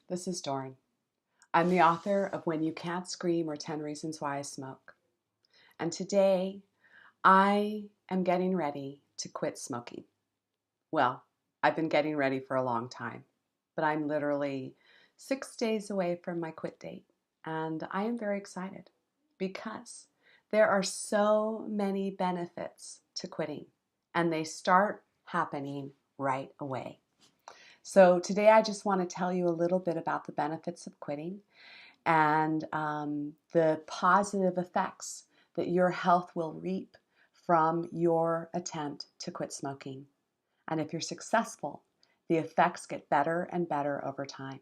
This is Doran. I'm the author of When You Can't Scream or 10 Reasons Why I Smoke. And today I am getting ready to quit smoking. Well, I've been getting ready for a long time, but I'm literally 6 days away from my quit date. And I am very excited because there are so many benefits to quitting, and they start happening right away. So today I just want to tell you a little bit about the benefits of quitting and the positive effects that your health will reap from your attempt to quit smoking. And if you're successful, the effects get better and better over time.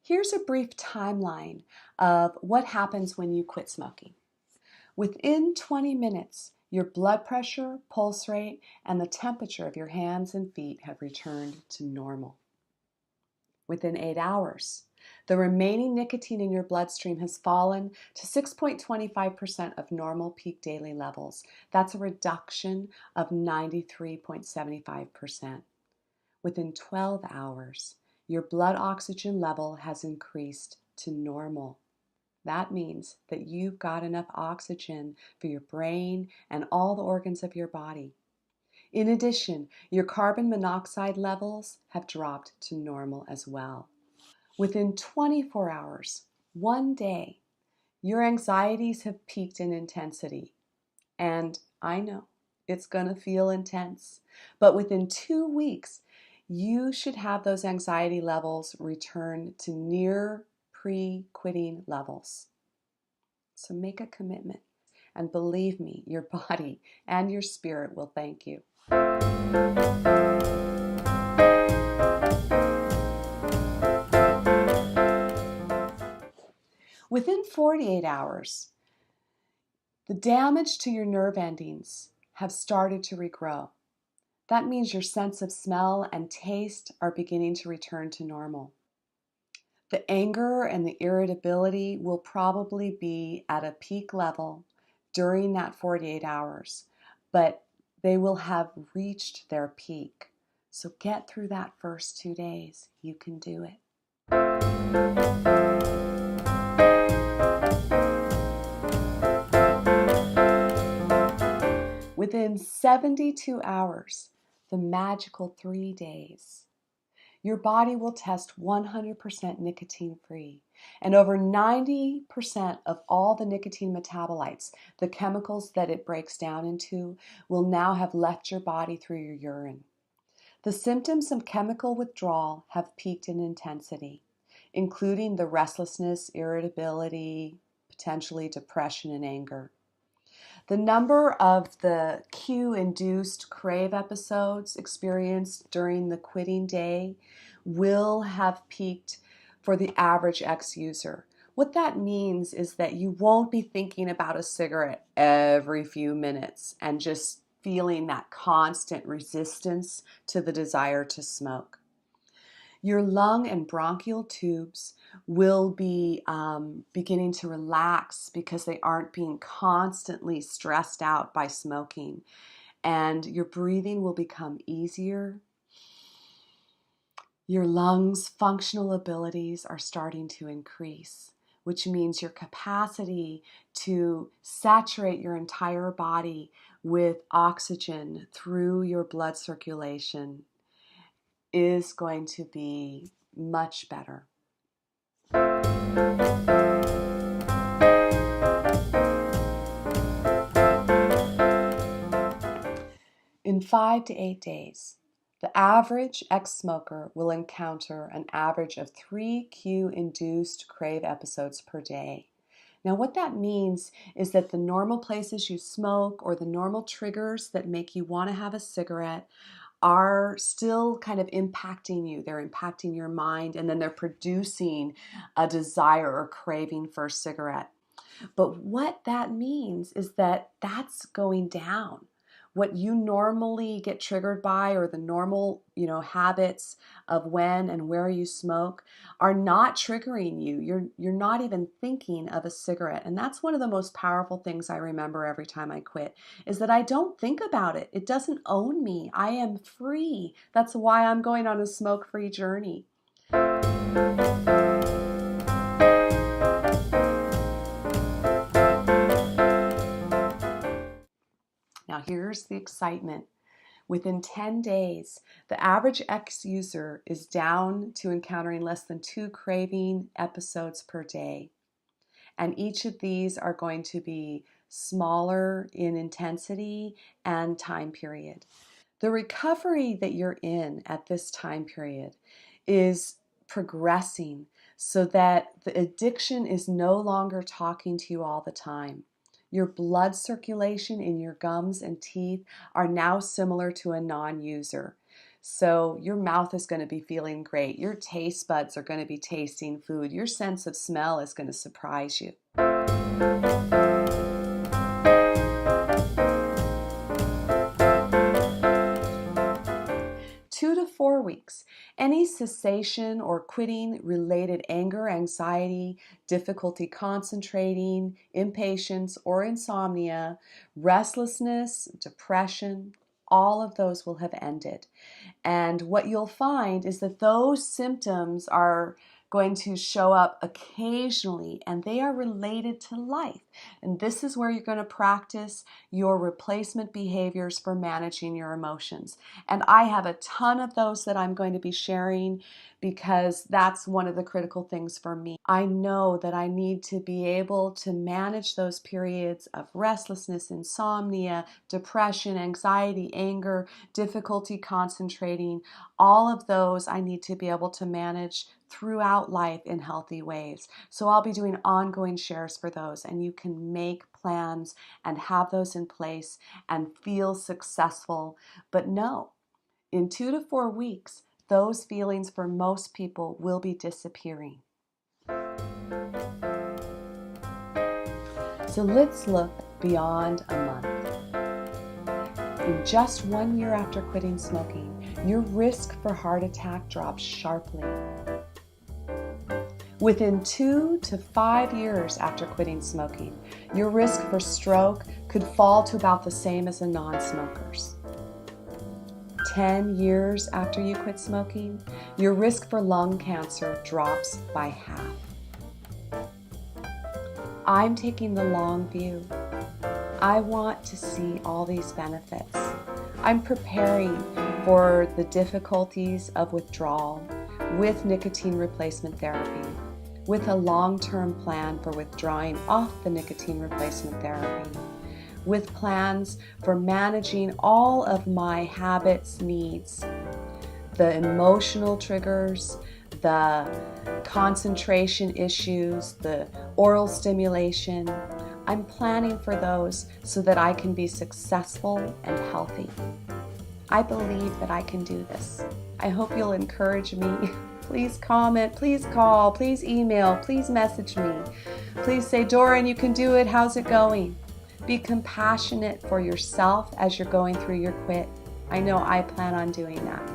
Here's a brief timeline of what happens when you quit smoking. Within 20 minutes, your blood pressure, pulse rate, and the temperature of your hands and feet have returned to normal. Within 8 hours, the remaining nicotine in your bloodstream has fallen to 6.25% of normal peak daily levels. That's a reduction of 93.75%. Within 12 hours, your blood oxygen level has increased to normal. That means that you've got enough oxygen for your brain and all the organs of your body. In addition, your carbon monoxide levels have dropped to normal as well. Within 24 hours, one day, your anxieties have peaked in intensity. And I know it's going to feel intense, but within 2 weeks, you should have those anxiety levels return to near pre-quitting levels. So make a commitment, and believe me, your body and your spirit will thank you. Within 48 hours, the damage to your nerve endings have started to regrow. That means your sense of smell and taste are beginning to return to normal. The anger and the irritability will probably be at a peak level during that 48 hours, but they will have reached their peak. So get through that first 2 days. You can do it. Within 72 hours, the magical 3 days, your body will test 100% nicotine free. And over 90% of all the nicotine metabolites, the chemicals that it breaks down into, will now have left your body through your urine. The symptoms of chemical withdrawal have peaked in intensity, including the restlessness, irritability, potentially depression and anger. The number of the cue-induced crave episodes experienced during the quitting day will have peaked for the average ex-user. What that means is that you won't be thinking about a cigarette every few minutes and just feeling that constant resistance to the desire to smoke. Your lung and bronchial tubes will be beginning to relax because they aren't being constantly stressed out by smoking. And your breathing will become easier. Your lungs' functional abilities are starting to increase, which means your capacity to saturate your entire body with oxygen through your blood circulation is going to be much better. In 5 to 8 days, the average ex-smoker will encounter an average of 3 cue-induced crave episodes per day. Now, what that means is that the normal places you smoke or the normal triggers that make you want to have a cigarette are still kind of impacting you. They're impacting your mind, and then they're producing a desire or craving for a cigarette. But what that means is that that's going down. what you normally get triggered by, or the normal, habits of when and where you smoke, are not triggering you. You're not even thinking of a cigarette. And that's one of the most powerful things I remember every time I quit, is that I don't think about it. It doesn't own me. I am free. That's why I'm going on a smoke-free journey. Now here's the excitement. Within 10 days, the average ex-user is down to encountering less than 2 craving episodes per day. And each of these are going to be smaller in intensity and time period. The recovery that you're in at this time period is progressing so that the addiction is no longer talking to you all the time. Your blood circulation in your gums and teeth are now similar to a non-user. So your mouth is going to be feeling great. Your taste buds are going to be tasting food. Your sense of smell is going to surprise you. 2 to 4 weeks. Any cessation or quitting related anger, anxiety, difficulty concentrating, impatience or insomnia, restlessness, depression, all of those will have ended. And what you'll find is that those symptoms are going to show up occasionally, and they are related to life. And this is where you're going to practice your replacement behaviors for managing your emotions. And I have a ton of those that I'm going to be sharing, because that's one of the critical things for me. I know that I need to be able to manage those periods of restlessness, insomnia, depression, anxiety, anger, difficulty concentrating. All of those I need to be able to manage throughout life in healthy ways. So I'll be doing ongoing shares for those, and you can make plans and have those in place and feel successful. But no, in 2 to 4 weeks, those feelings for most people will be disappearing. So let's look beyond a month. In just 1 year after quitting smoking, your risk for heart attack drops sharply. Within 2 to 5 years after quitting smoking, your risk for stroke could fall to about the same as a non-smoker's. 10 years after you quit smoking, your risk for lung cancer drops by half. I'm taking the long view. I want to see all these benefits. I'm preparing for the difficulties of withdrawal with nicotine replacement therapy, with a long-term plan for withdrawing off the nicotine replacement therapy, with plans for managing all of my habits needs, the emotional triggers, the concentration issues, the oral stimulation. I'm planning for those so that I can be successful and healthy. I believe that I can do this. I hope you'll encourage me. Please comment, please call, please email, please message me. Please say, Doran, you can do it. How's it going? Be compassionate for yourself as you're going through your quit. I know I plan on doing that.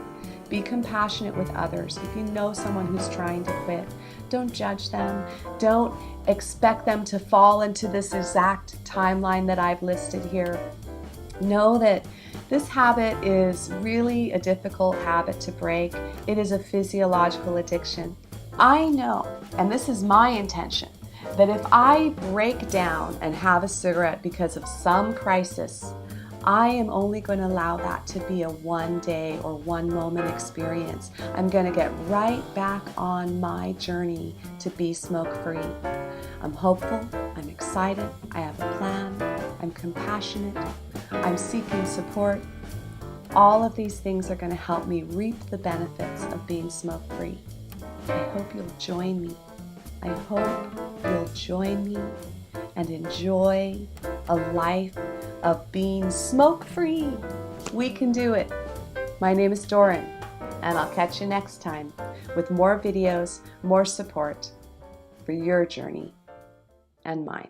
Be compassionate with others. If you know someone who's trying to quit, don't judge them. Don't expect them to fall into this exact timeline that I've listed here. Know that this habit is really a difficult habit to break. It is a physiological addiction. I know, and this is my intention, that if I break down and have a cigarette because of some crisis, I am only going to allow that to be a one day or one moment experience. I'm going to get right back on my journey to be smoke-free. I'm hopeful, I'm excited, I have a plan, I'm compassionate, I'm seeking support. All of these things are going to help me reap the benefits of being smoke-free. I hope you'll join me. I hope you'll join me and enjoy a life of being smoke-free. We can do it. My name is Doran, and I'll catch you next time with more videos, more support for your journey and mine.